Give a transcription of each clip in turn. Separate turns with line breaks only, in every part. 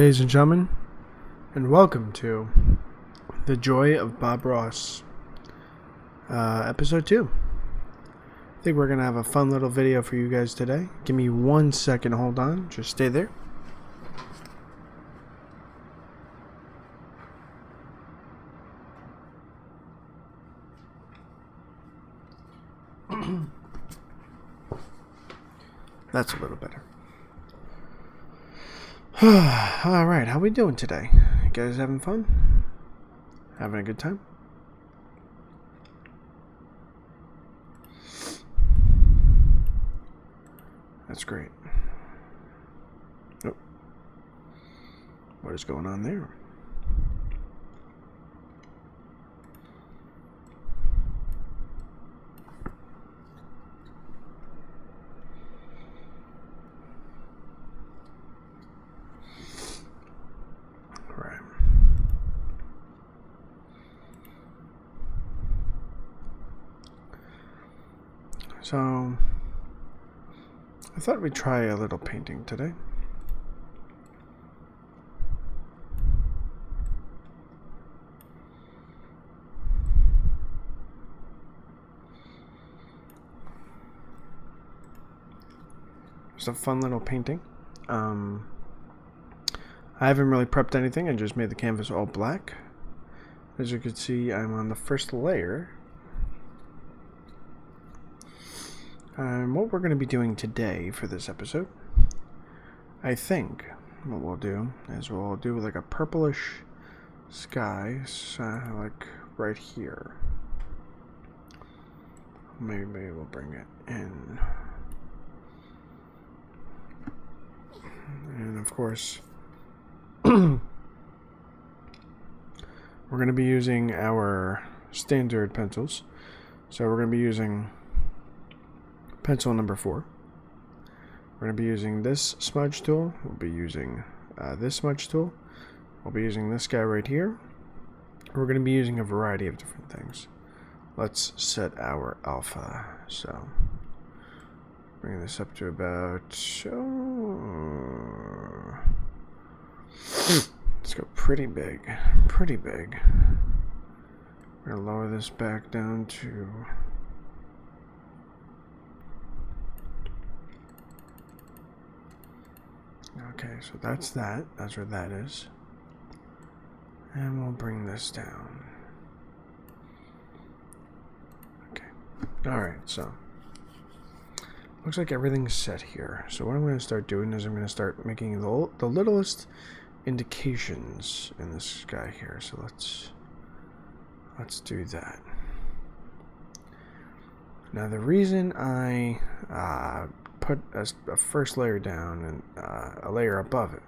ladies and gentlemen, and welcome to The Joy of Bob Ross, episode 2. I think we're going to have a fun little video for you guys today. Give me 1 second, hold on, just stay there. That's a little better. Alright, how we doing today? You guys having fun? Having a good time? That's great. Oh. What is going on there? Right. So, I thought we'd try a little painting today. It's a fun little painting. I haven't really prepped anything. I just made the canvas all black. As you can see, I'm on the first layer. And what we're going to be doing today for this episode, I think what we'll do is we'll do like a purplish sky, like right here. Maybe we'll bring it in. And of course, we're going to be using our standard pencils. So we're going to be using pencil number 4. We're going to be using this smudge tool. We'll be using this smudge tool. We'll be using this guy right here. We're going to be using a variety of different things. Let's set our alpha. So bring this up to about... let's go pretty big. Pretty big. We're going to lower this back down to... Okay, so that's that. That's where that is. And we'll bring this down. Okay. Alright, so. Looks like everything's set here. So what I'm going to start doing is I'm going to start making the littlest indications in this guy here. So let's do that. Now the reason I put a first layer down and a layer above it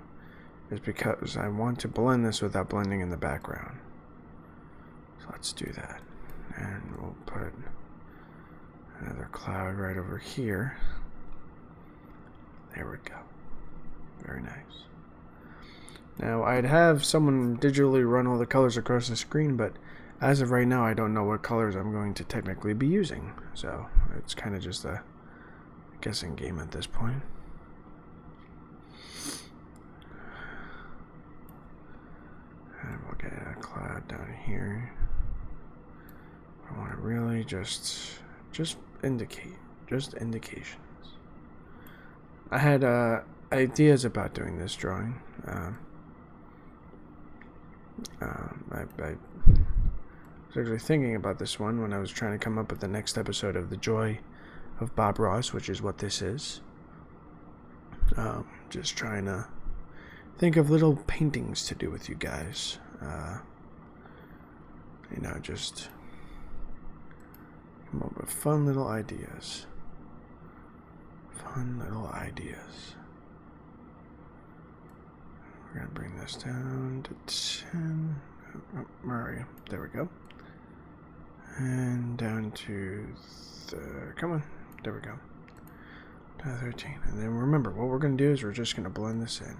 is because I want to blend this without blending in the background. So let's do that. And we'll put another cloud right over here. There we go. Very nice. Now I'd have someone digitally run all the colors across the screen, but as of right now I don't know what colors I'm going to technically be using. So it's kind of just a guessing game at this point. And we'll get a cloud down here. I want to really just indicate, just indications. I had ideas about doing this drawing. I was actually thinking about this one when I was trying to come up with the next episode of The Joy of Bob Ross, which is what this is. Just trying to think of little paintings to do with you guys. Just come up with fun little ideas. Fun little ideas. We're going to bring this down to 10. Where are you? There we go. And down to come on. There we go. Down to 13. And then remember, what we're going to do is we're just going to blend this in.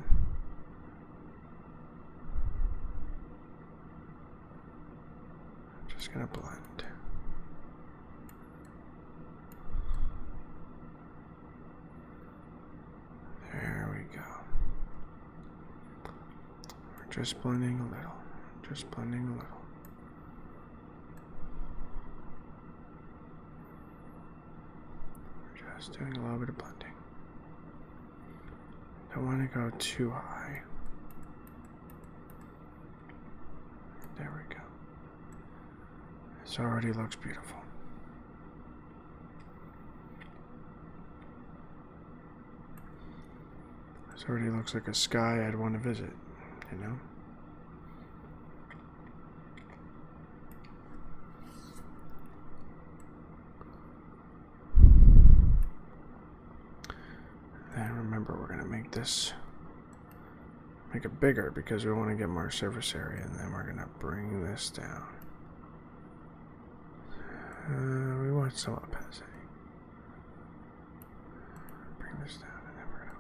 Just going to blend. There we go. just blending a little. Just blending a little. We're just doing a little bit of blending. Don't want to go too high. There we go. This already looks beautiful. This already looks like a sky I'd want to visit, you know? And remember, we're going to make it bigger because we want to get more surface area, and then we're going to bring this down. We want some opacity. Bring this down, and then we're going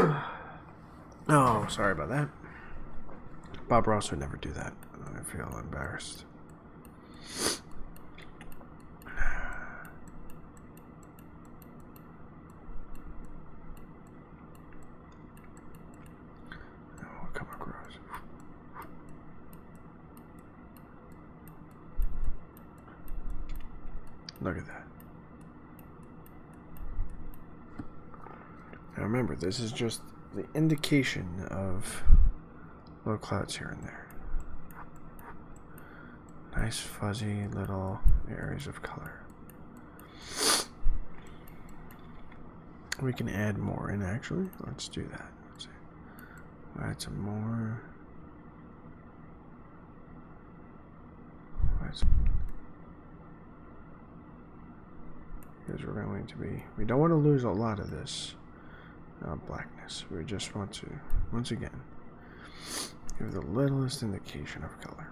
to... Oh, sorry about that. Bob Ross would never do that. I feel embarrassed. We'll come across. Look at that. Now remember, this is just the indication of little clouds here and there. Nice fuzzy little areas of color. We can add more in actually. Let's do that. Let's see. Add some more. Because we're going to be, we don't want to lose a lot of this blackness. We just want to, once again, give the littlest indication of color.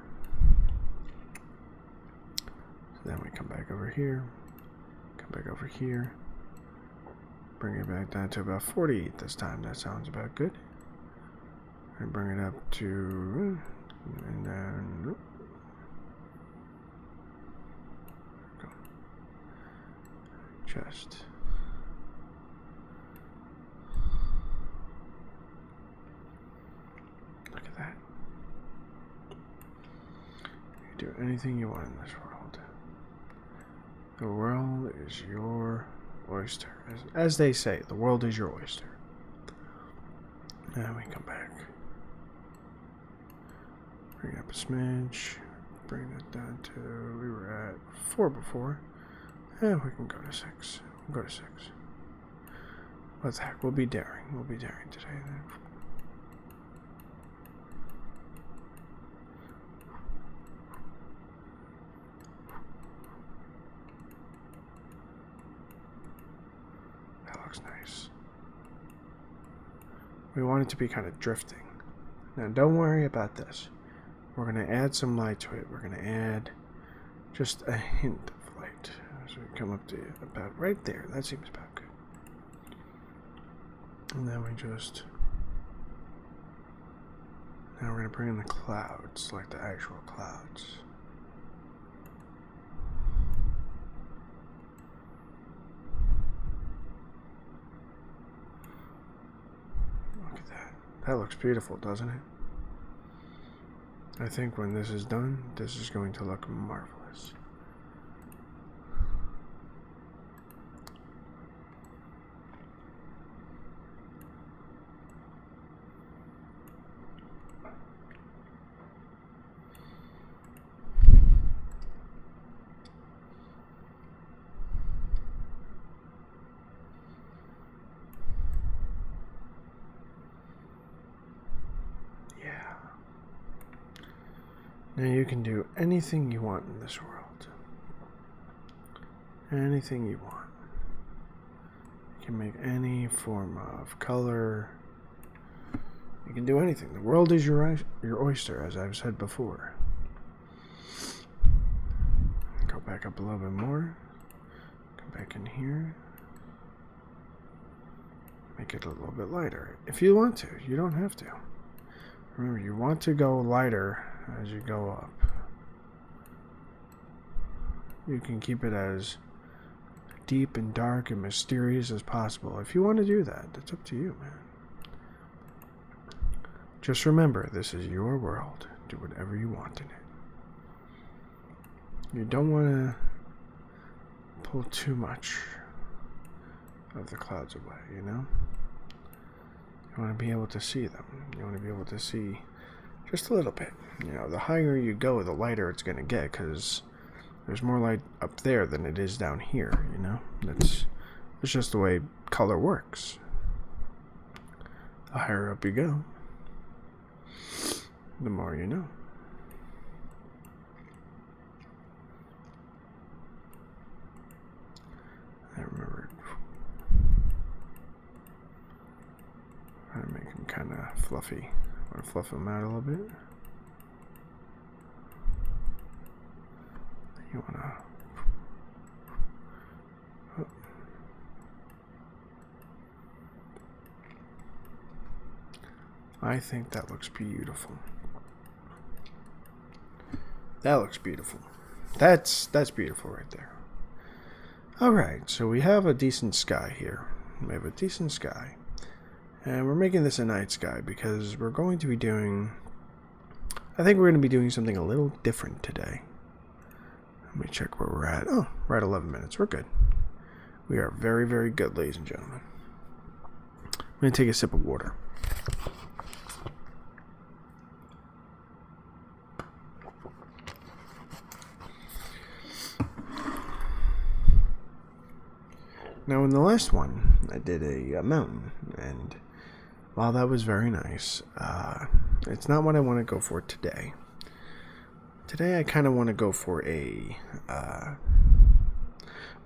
So then we come back over here, come back over here, bring it back down to about 48 this time. That sounds about good. And bring it up to, and then, go. Just. Look at that. You can do anything you want in this world. The world is your oyster. As they say, the world is your oyster. Now we come back. Bring it up a smidge. Bring that down to, we were at 4 before. And we can go to 6. We'll go to 6. What the heck? We'll be daring. We'll be daring today then. That looks nice. We want it to be kind of drifting. Now don't worry about this. We're going to add some light to it. We're going to add just a hint of light. So we come up to about right there. That seems about good. And then we just... Now we're going to bring in the clouds, like the actual clouds. Look at that. That looks beautiful, doesn't it? I think when this is done, this is going to look marvelous. Now you can do anything you want in this world. Anything you want. You can make any form of color. You can do anything. The world is your oyster, as I've said before. Go back up a little bit more. Come back in here. Make it a little bit lighter. If you want to. You don't have to. Remember, you want to go lighter as you go up. You can keep it as deep and dark and mysterious as possible. If you want to do that, it's up to you, man. Just remember, this is your world. Do whatever you want in it. You don't want to pull too much of the clouds away, you know? You want to be able to see them. You want to be able to see just a little bit. You know, the higher you go, the lighter it's going to get, because there's more light up there than it is down here, you know? It's just the way color works. The higher up you go, the more you know. I remember trying to make him kind of fluffy. I want to fluff him out a little bit. You want to... I think that looks beautiful. That looks beautiful. That's beautiful right there. Alright, so we have a decent sky here. We have a decent sky. And we're making this a night sky because we're going to be doing... I think we're going to be doing something a little different today. Let me check where we're at. Oh, we're at 11 minutes. We're good. We are very, very good, ladies and gentlemen. I'm going to take a sip of water. Now, in the last one, I did a mountain, and while that was very nice, it's not what I want to go for today. Today, I kind of want to go for a,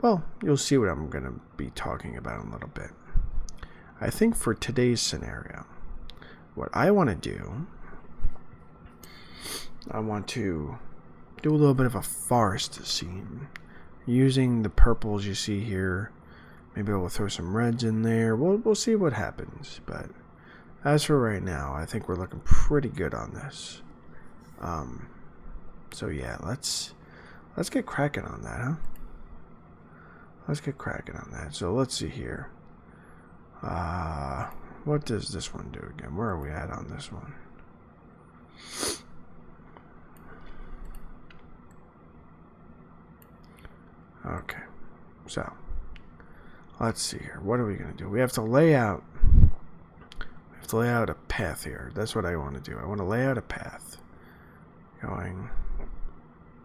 well, you'll see what I'm going to be talking about in a little bit. I think for today's scenario, what I want to do, I want to do a little bit of a forest scene, using the purples you see here. Maybe we'll throw some reds in there. We'll see what happens. But as for right now, I think we're looking pretty good on this. So yeah, let's get cracking on that, huh? Let's get cracking on that. So let's see here. What does this one do again? Where are we at on this one? Okay, so let's see here. What are we going to do? We have to lay out a path here. That's what I want to do. I want to lay out a path going,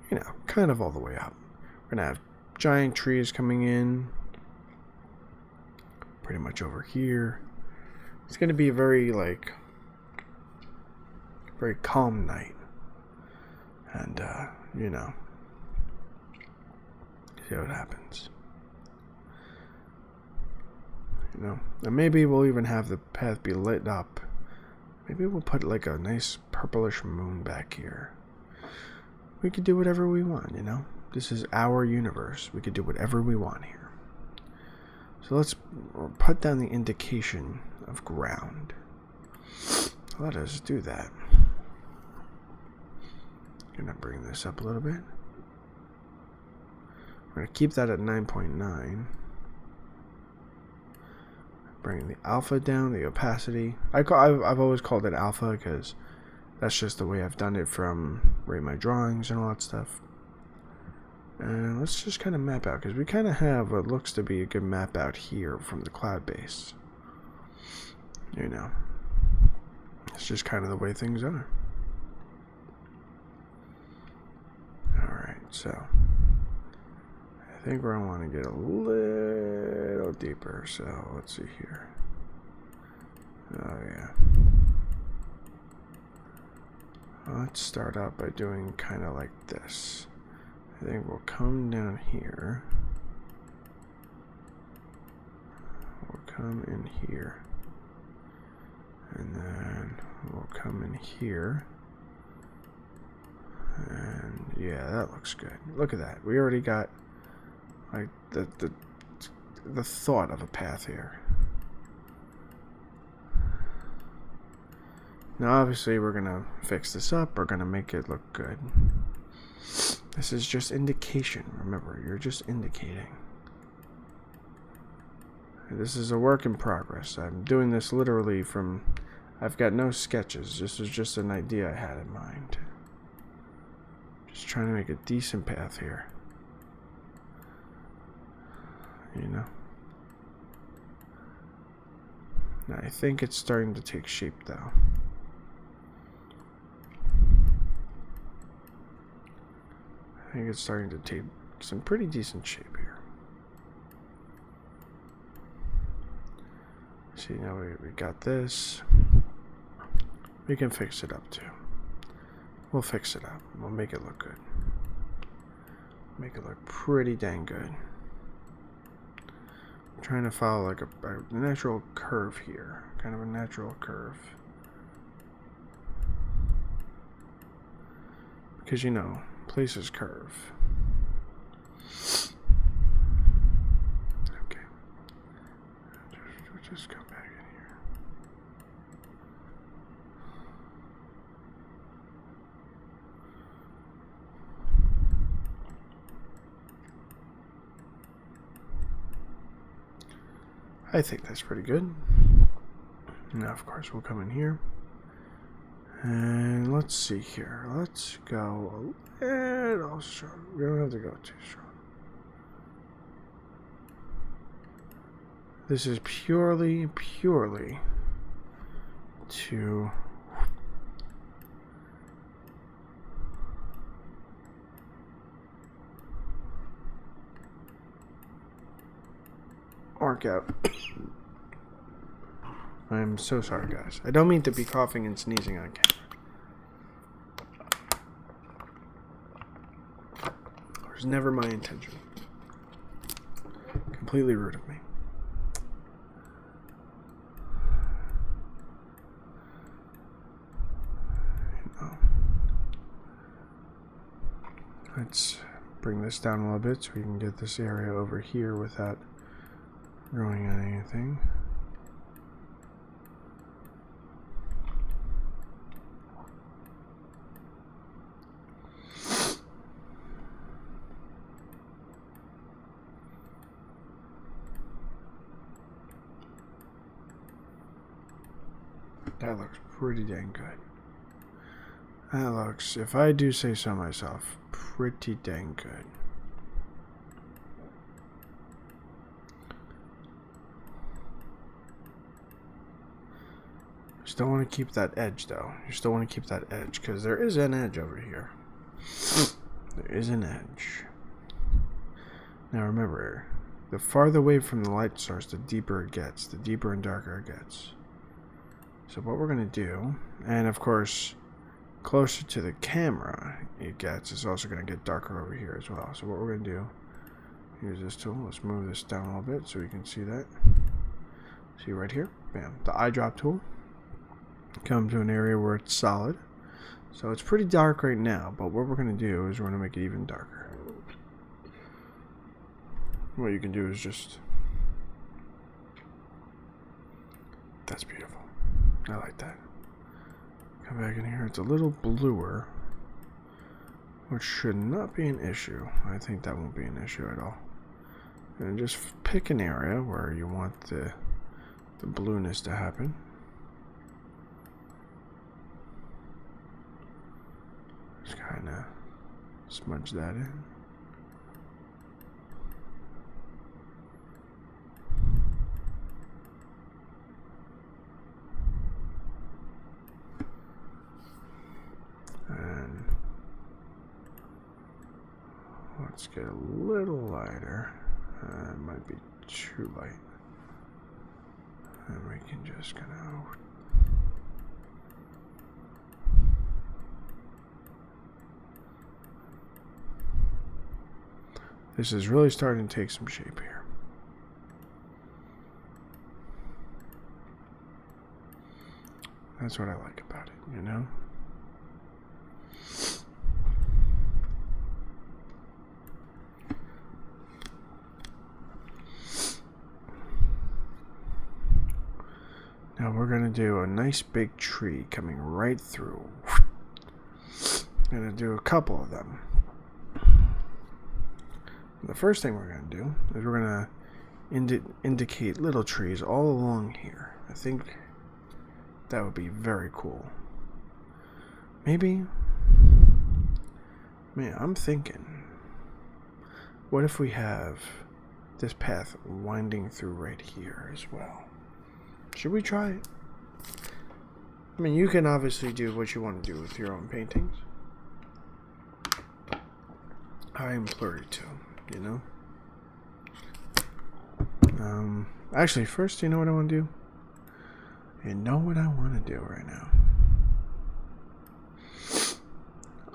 you know, kind of all the way up. We're going to have giant trees coming in pretty much over here. It's going to be a very, like, very calm night. And, you know, see what happens. You know, and maybe we'll even have the path be lit up. Maybe we'll put like a nice purplish moon back here. We could do whatever we want, you know. This is our universe. We could do whatever we want here. So let's put down the indication of ground. Let us do that. Gonna bring this up a little bit. We're gonna keep that at 9.9. Bringing the alpha down, the opacity. I've always called it alpha because that's just the way I've done it from my drawings and all that stuff. And let's just kind of map out, because we kind of have what looks to be a good map out here from the cloud base. You know, it's just kind of the way things are. Alright, so I think we're going to want to get a little deeper, so let's see here. Oh yeah. Let's start out by doing kind of like this. I think we'll come down here. We'll come in here. And then we'll come in here. And yeah, that looks good. Look at that. We already got like the thought of a path here. Now obviously we're gonna fix this up, we're gonna make it look good. This is just indication, remember, you're just indicating. This is a work in progress. I'm doing this literally from, I've got no sketches, this was just an idea I had in mind. Just trying to make a decent path here. You know? Now I think it's starting to take shape though. I think it's starting to take some pretty decent shape here. See, now we got this. We can fix it up too. We'll fix it up. We'll make it look good. Make it look pretty dang good. I'm trying to follow like a natural curve here. Kind of a natural curve. Because, you know, places curve. Okay. Just come back in here. I think that's pretty good. Now, of course, we'll come in here. And let's see here. Let's go a little strong. We don't have to go too strong. This is purely to arc out. I'm so sorry, guys. I don't mean to be coughing and sneezing on camera. It was never my intention. Completely rude of me. Let's bring this down a little bit so we can get this area over here without growing on anything. That looks pretty dang good. That looks, if I do say so myself, pretty dang good. You still want to keep that edge though. You still want to keep that edge because there is an edge over here. There is an edge. Now remember, the farther away from the light source, the deeper it gets, the deeper and darker it gets. So what we're going to do, and of course, closer to the camera it gets, it's also going to get darker over here as well. So what we're going to do, use this tool, let's move this down a little bit so we can see that. See right here, bam, the eyedrop tool. Come to an area where it's solid. So it's pretty dark right now, but what we're going to do is we're going to make it even darker. What you can do is just, that's beautiful. I like that. Come back in here. It's a little bluer, which should not be an issue. I think that won't be an issue at all. And just pick an area where you want the blueness to happen. Just kind of smudge that in. And let's get a little lighter. It might be too light. And we can just kind of. This is really starting to take some shape here. That's what I like about it, you know? Now Now we're going to do a nice big tree coming right through. I'm going to do a couple of them. The first thing we're going to do is we're going to indicate little trees all along here. I think that would be very cool. Maybe, man, I'm thinking, what if we have this path winding through right here as well? Should we try it? I mean, you can obviously do what you want to do with your own paintings. I implore you to, you know? Actually, first, you know what I want to do? You know what I want to do right now?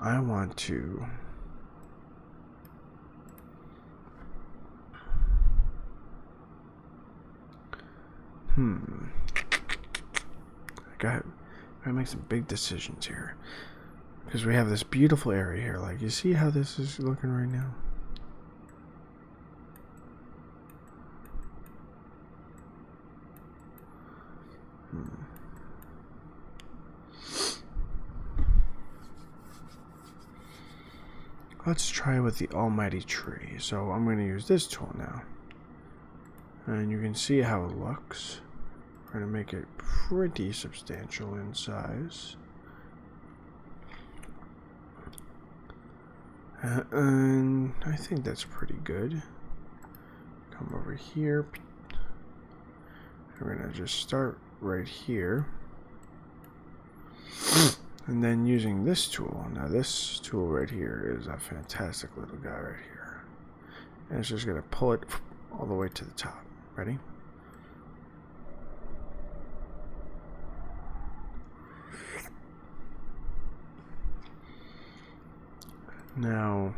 I want to I gotta make some big decisions here. Because we have this beautiful area here. Like, you see how this is looking right now? Let's try with the almighty tree. So I'm going to use this tool now. And you can see how it looks. We're going to make it pretty substantial in size. And I think that's pretty good. Come over here. We're going to just start right here. And then using this tool. Now this tool right here is a fantastic little guy right here. And it's just going to pull it all the way to the top. Ready? Now,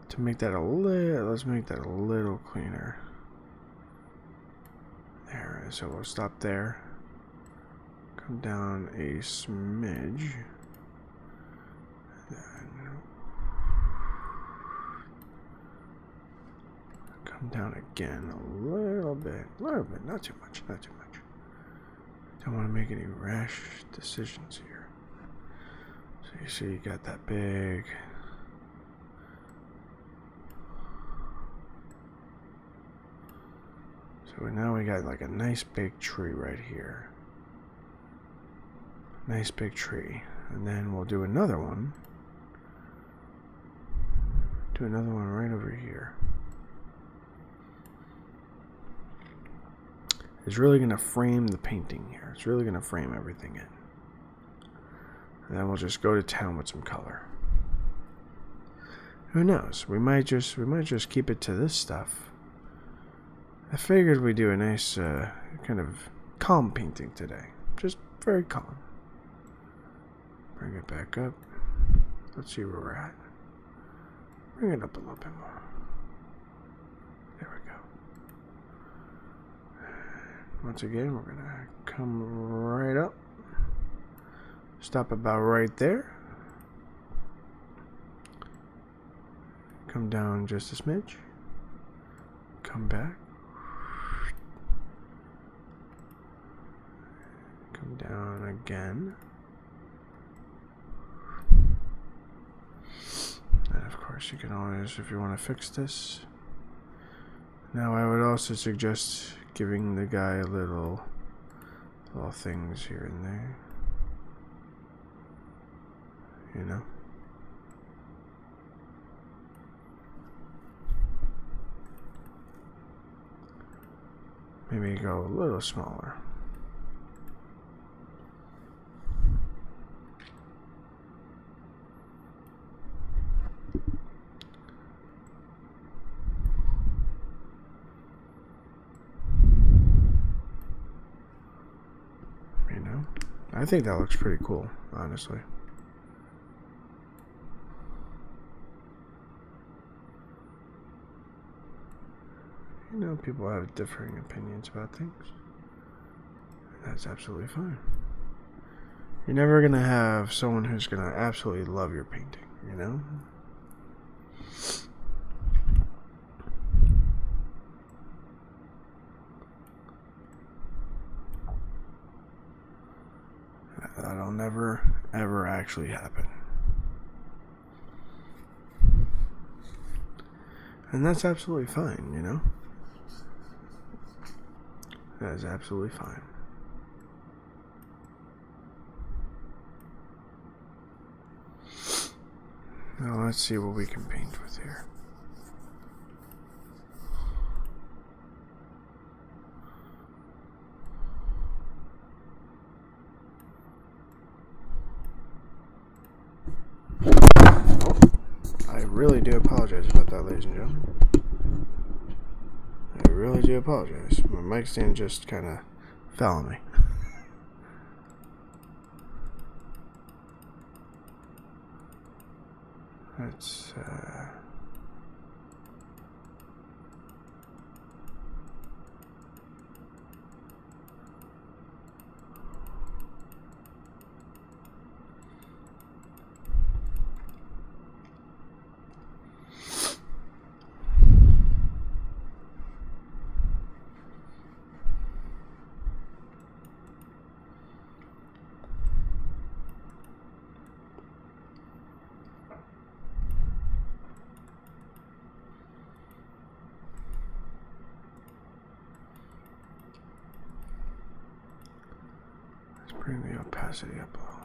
to make that let's make that a little cleaner. There, so we'll stop there. Come down a smidge. Then come down again a little bit, not too much, not too much. Don't want to make any rash decisions here. So you see you got that big. So now we got like a nice big tree right here. Nice big tree. And then we'll do another one. Do another one right over here. It's really going to frame the painting here. It's really going to frame everything in. And then we'll just go to town with some color. Who knows? We might just keep it to this stuff. I figured we'd do a nice kind of calm painting today. Just very calm. Bring it back up. Let's see where we're at. Bring it up a little bit more. There we go. Once again, we're going to come right up. Stop about right there. Come down just a smidge. Come back. Come down again. And of course you can always, if you want to fix this. Now I would also suggest giving the guy little things here and there. You know? Maybe go a little smaller. You know? I think that looks pretty cool, honestly. You know, people have differing opinions about things. That's absolutely fine. You're never going to have someone who's going to absolutely love your painting, you know? never, ever actually happen. And that's absolutely fine, you know? That is absolutely fine. Now let's see what we can paint with here. I really do apologize about that, ladies and gentlemen. I really do apologize. My mic stand just kind of fell on me. Let's bring the opacity up a little.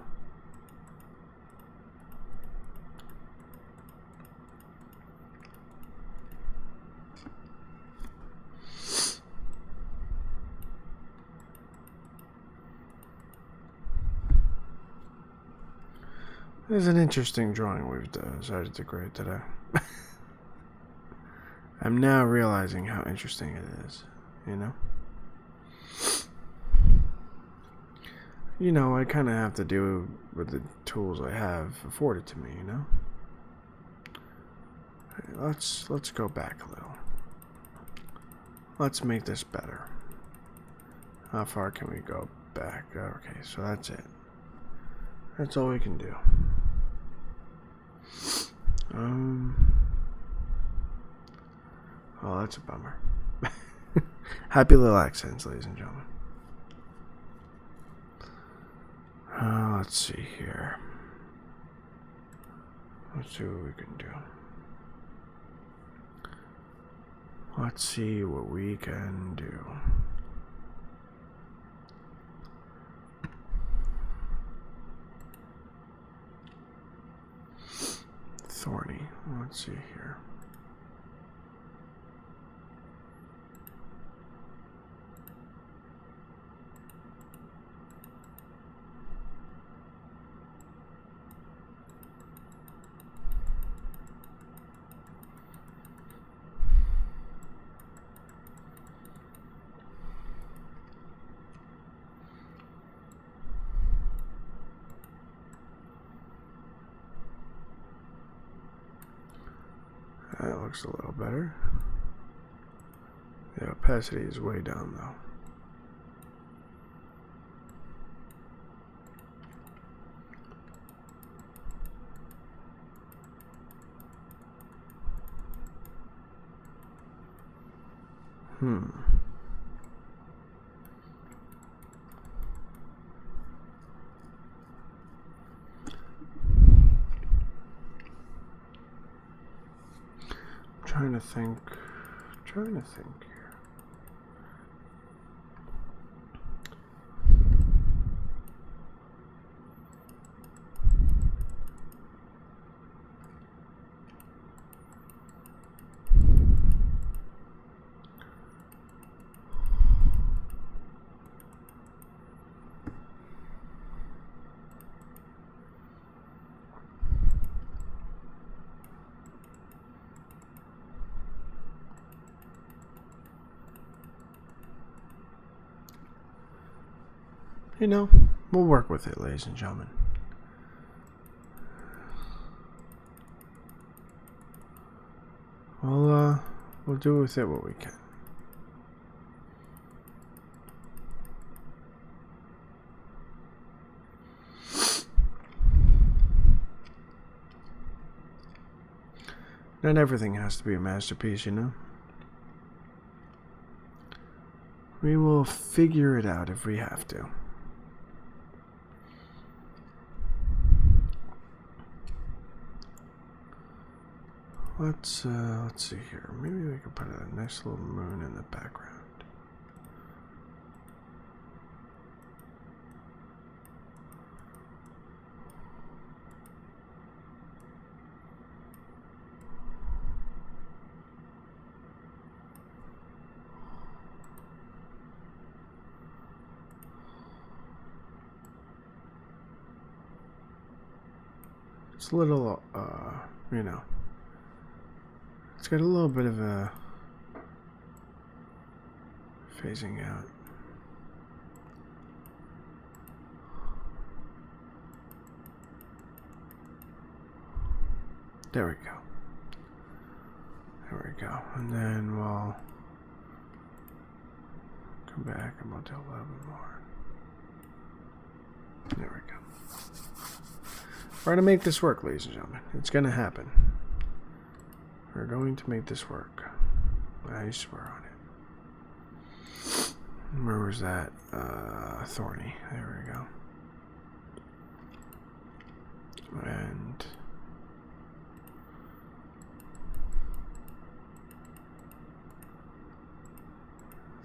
This is an interesting drawing we've decided to create today. I'm now realizing how interesting it is, you know? You know, I kind of have to do with the tools I have afforded to me, you know? Let's go back a little. Let's make this better. How far can we go back? Okay, so that's it. That's all we can do. Oh, that's a bummer. Happy little accents, ladies and gentlemen. Let's see here. Let's see what we can do. Let's see what we can do. Thorny. Let's see here. That looks a little better. The opacity is way down though. Trying to think here. You know, we'll work with it, ladies and gentlemen. We'll do with it what we can. Not everything has to be a masterpiece, you know? We will figure it out if we have to. let's see here. Maybe we can put a nice little moon in the background. It's a little, you know, it's got a little bit of a phasing out. There we go. There we go. And then we'll come back and we'll do a little bit more. There we go. We're going to make this work, ladies and gentlemen. It's going to happen. We're going to make this work. I swear on it. Where was that? Thorny. There we go. And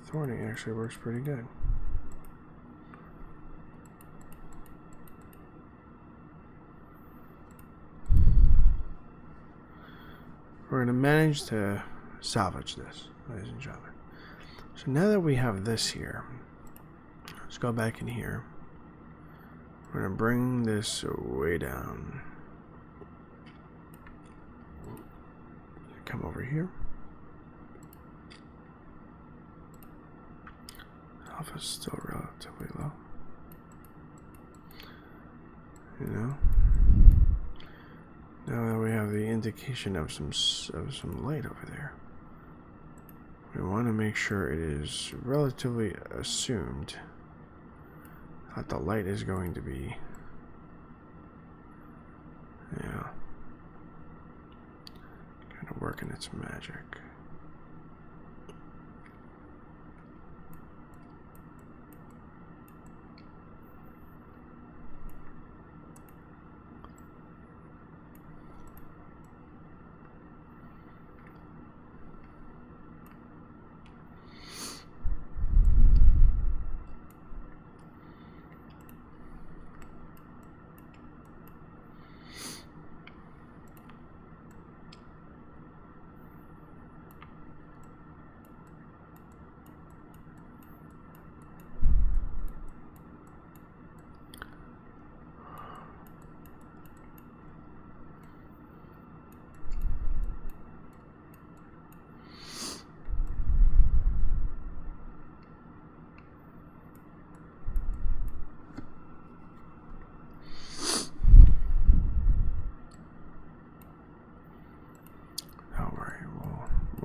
Thorny actually works pretty good. We're going to manage to salvage this, ladies and gentlemen. So now that we have this here, let's go back in here. We're going to bring this way down. Come over here. Alpha's still relatively low. You know? Now that we have the indication of some light over there, we want to make sure it is relatively assumed that the light is going to be, yeah, kind of working its magic.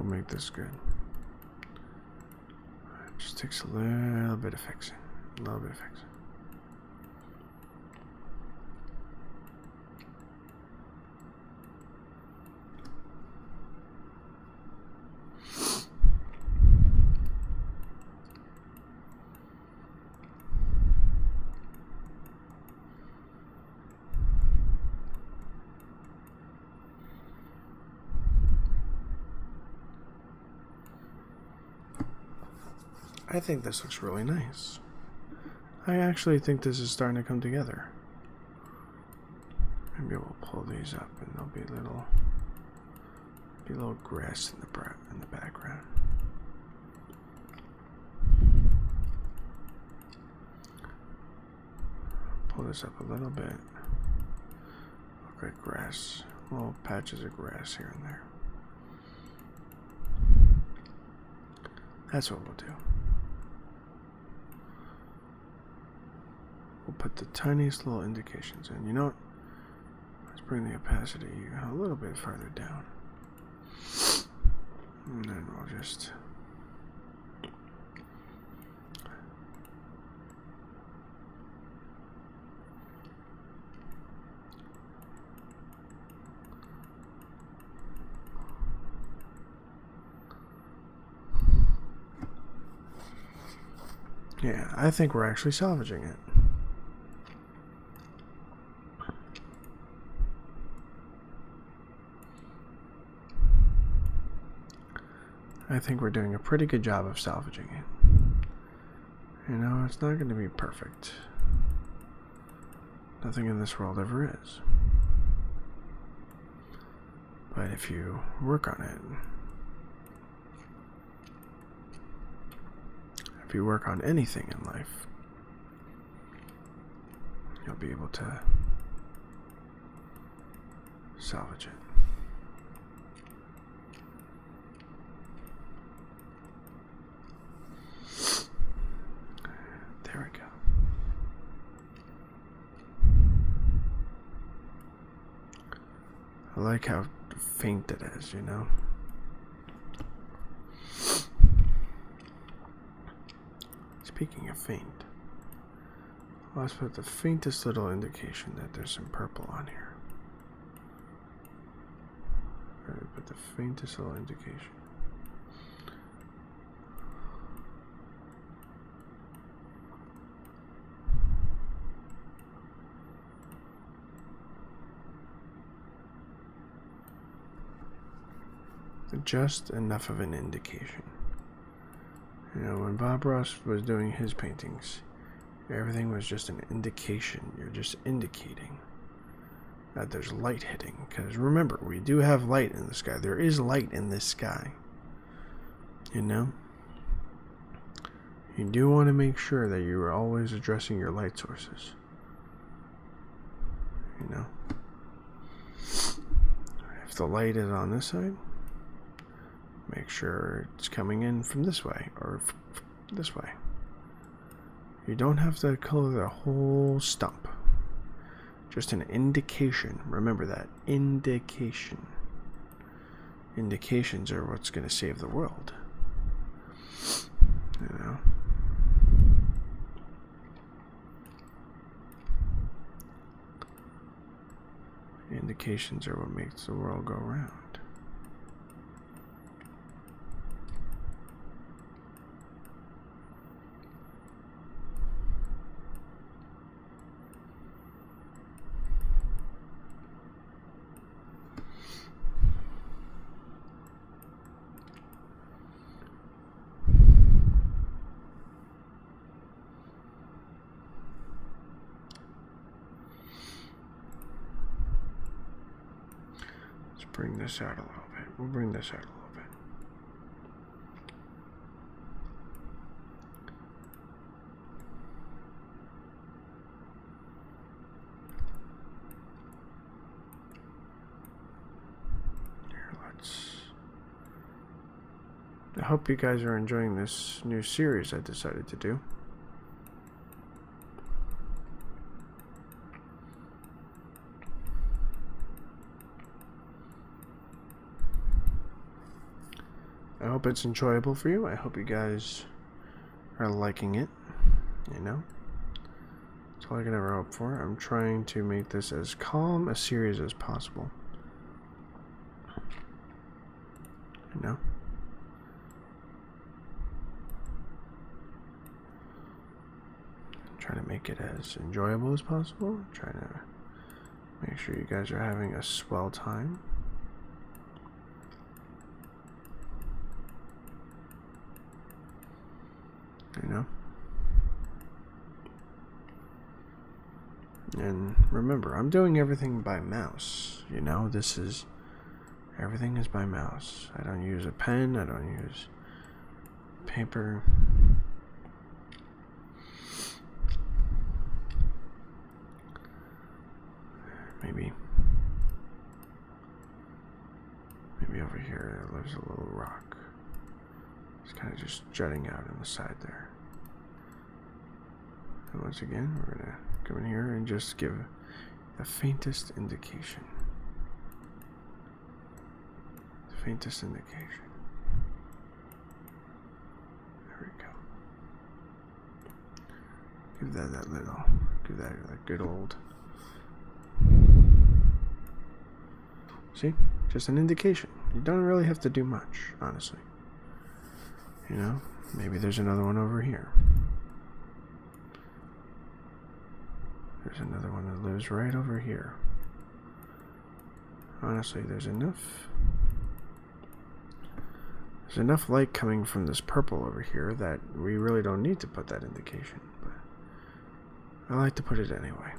Make this good. It just takes a little bit of fixing. A little bit of fixing. I think this looks really nice. I actually think this is starting to come together. Maybe we'll pull these up and there'll be little grass in the background. Pull this up a little bit. Look like grass. Little patches of grass here and there. That's what we'll do. We'll put the tiniest little indications in. You know what? Let's bring the opacity a little bit farther down. And then we'll just... Yeah, I think we're actually salvaging it. I think we're doing a pretty good job of salvaging it. You know, it's not going to be perfect. Nothing in this world ever is. But if you work on it, if you work on anything in life, you'll be able to salvage it. There we go. I like how faint it is, you know? Speaking of faint, let's put the faintest little indication that there's some purple on here. Alright, put the faintest little indication. Just enough of an indication. You know, when Bob Ross was doing his paintings, everything was just an indication. You're just indicating that there's light hitting. Because remember, we do have light in the sky. There is light in this sky. You know? You do want to make sure that you are always addressing your light sources. You know? If the light is on this side, make sure it's coming in from this way or this way. You don't have to color the whole stump. Just an indication. Remember that. Indication. Indications are what's going to save the world. You know? Indications are what makes the world go round. Bring this out a little bit. We'll bring this out a little bit. Here, I hope you guys are enjoying this new series I decided to do. I hope it's enjoyable for you. I hope you guys are liking it. You know? That's all I can ever hope for. I'm trying to make this as calm a series as possible. You know? I'm trying to make it as enjoyable as possible. I'm trying to make sure you guys are having a swell time. You know? And remember, I'm doing everything by mouse. You know, everything is by mouse. I don't use a pen, I don't use paper. Maybe over here there's a little rock. It's kind of just jutting out on the side there. And once again, we're going to come in here and just give the faintest indication. The faintest indication. There we go. Give that good old. See? Just an indication. You don't really have to do much, honestly. You know, maybe there's another one over here. There's another one that lives right over here. Honestly, there's enough There's enough light coming from this purple over here that we really don't need to put that indication, but I like to put it anyway.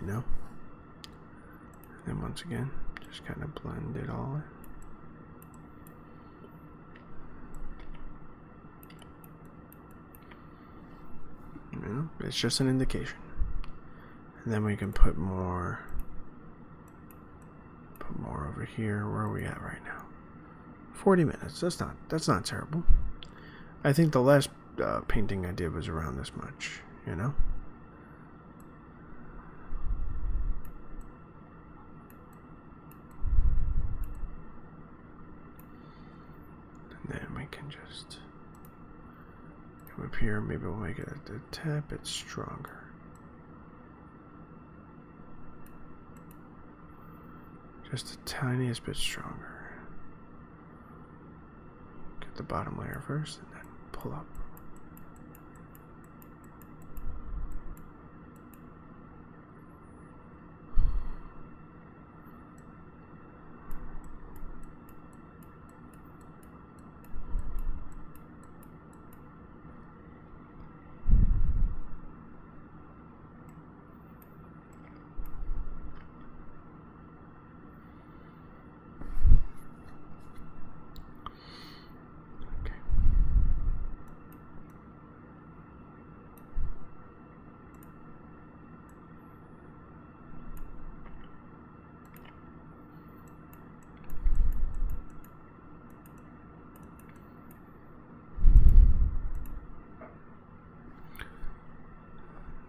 You know? And then once again, just kind of blend it all in. You know, it's just an indication. And then we can put more over here. Where are we at right now? 40 minutes. That's not terrible. I think the last painting I did was around this much, you know? And then we can just come up here. Maybe we'll make it a tad bit stronger. Just the tiniest bit stronger. Get the bottom layer first and then pull up.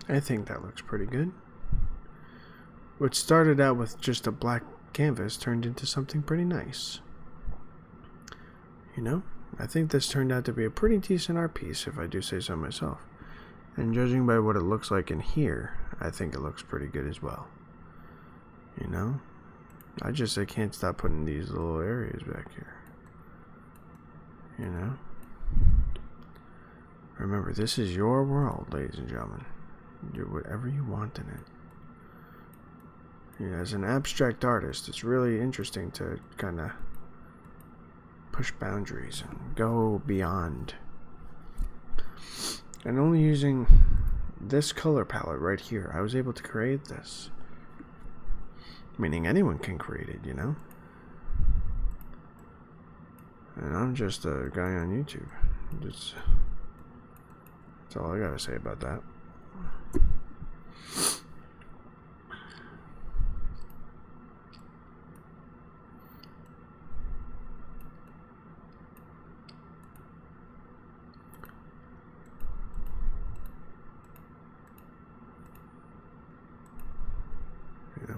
I think that looks pretty good. What started out with just a black canvas turned into something pretty nice. You know, I think this turned out to be a pretty decent art piece, if I do say so myself. And judging by what it looks like in here, I think it looks pretty good as well. You know, I can't stop putting these little areas back here. You know, remember, this is your world, ladies and gentlemen. Do whatever you want in it. You know, as an abstract artist, it's really interesting to kind of push boundaries and go beyond. And only using this color palette right here, I was able to create this. Meaning anyone can create it, you know? And I'm just a guy on YouTube. That's all I gotta say about that. Yeah.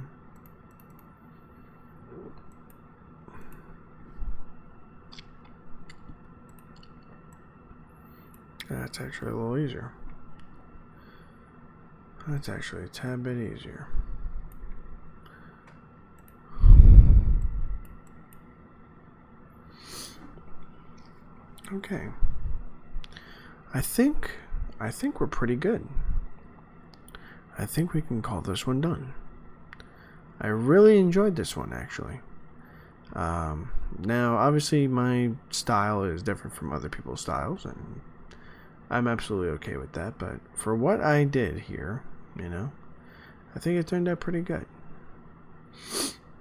That's actually a little easier. That's actually a tad bit easier. Okay. I think we're pretty good. I think we can call this one done. I really enjoyed this one, actually. Now, obviously, my style is different from other people's styles, and I'm absolutely okay with that. But for what I did here, you know, I think it turned out pretty good.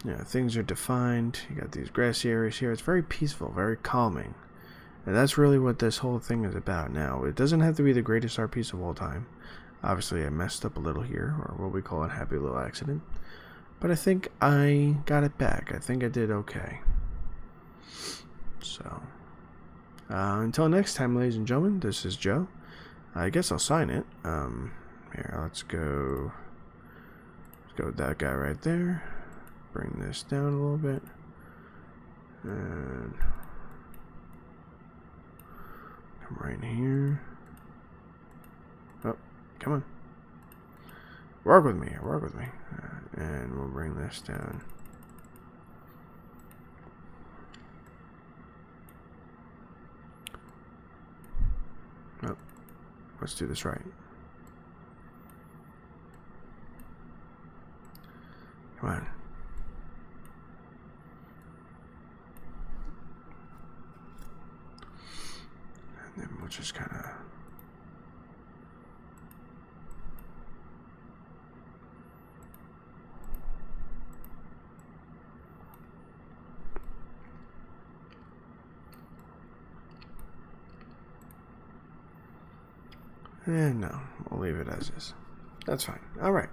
You know, things are defined. You got these grassy areas here. It's very peaceful, very calming. And that's really what this whole thing is about now. It doesn't have to be the greatest art piece of all time. Obviously, I messed up a little here, or what we call a happy little accident. But I think I got it back. I think I did okay. So, until next time, ladies and gentlemen, this is Joe. I guess I'll sign it. Here, let's go with that guy right there. Bring this down a little bit. And come right here. Oh, come on. Work with me. And we'll bring this down. Oh, let's do this right. Come on. And then we'll just kind of... And no, we'll leave it as is. That's fine. Alright.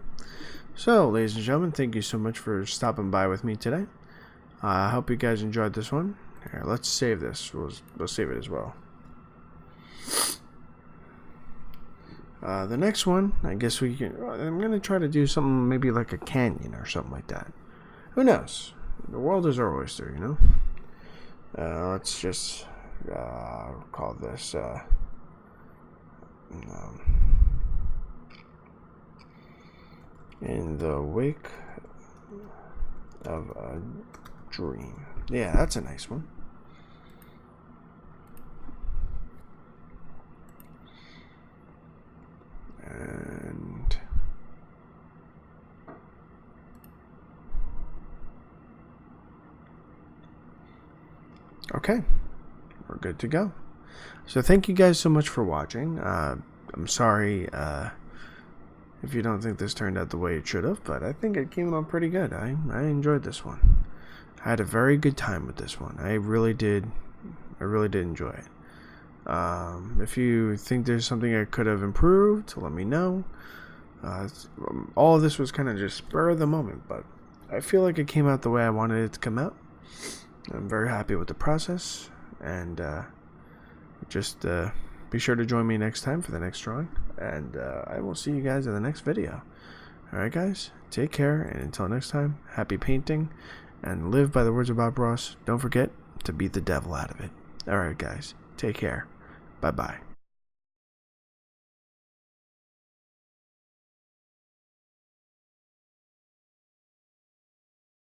So, ladies and gentlemen, thank you so much for stopping by with me today. I hope you guys enjoyed this one. Here, let's save this. We'll save it as well. The next one, I guess we can... I'm going to try to do something maybe like a canyon or something like that. Who knows? The world is our oyster, you know? Let's just call this... in the wake of a dream. Yeah, that's a nice one. And okay, we're good to go. So thank you guys so much for watching. I'm sorry if you don't think this turned out the way it should have, but I think it came out pretty good. I enjoyed this one. I had a very good time with this one. I really did enjoy it. If you think there's something I could have improved, let me know. All of this was kind of just spur of the moment, but I feel like it came out the way I wanted it to come out. I'm very happy with the process, and just be sure to join me next time for the next drawing, and I will see you guys in the next video. Alright guys, take care, and until next time, happy painting, and live by the words of Bob Ross. Don't forget to beat the devil out of it. Alright guys, take care. Bye-bye.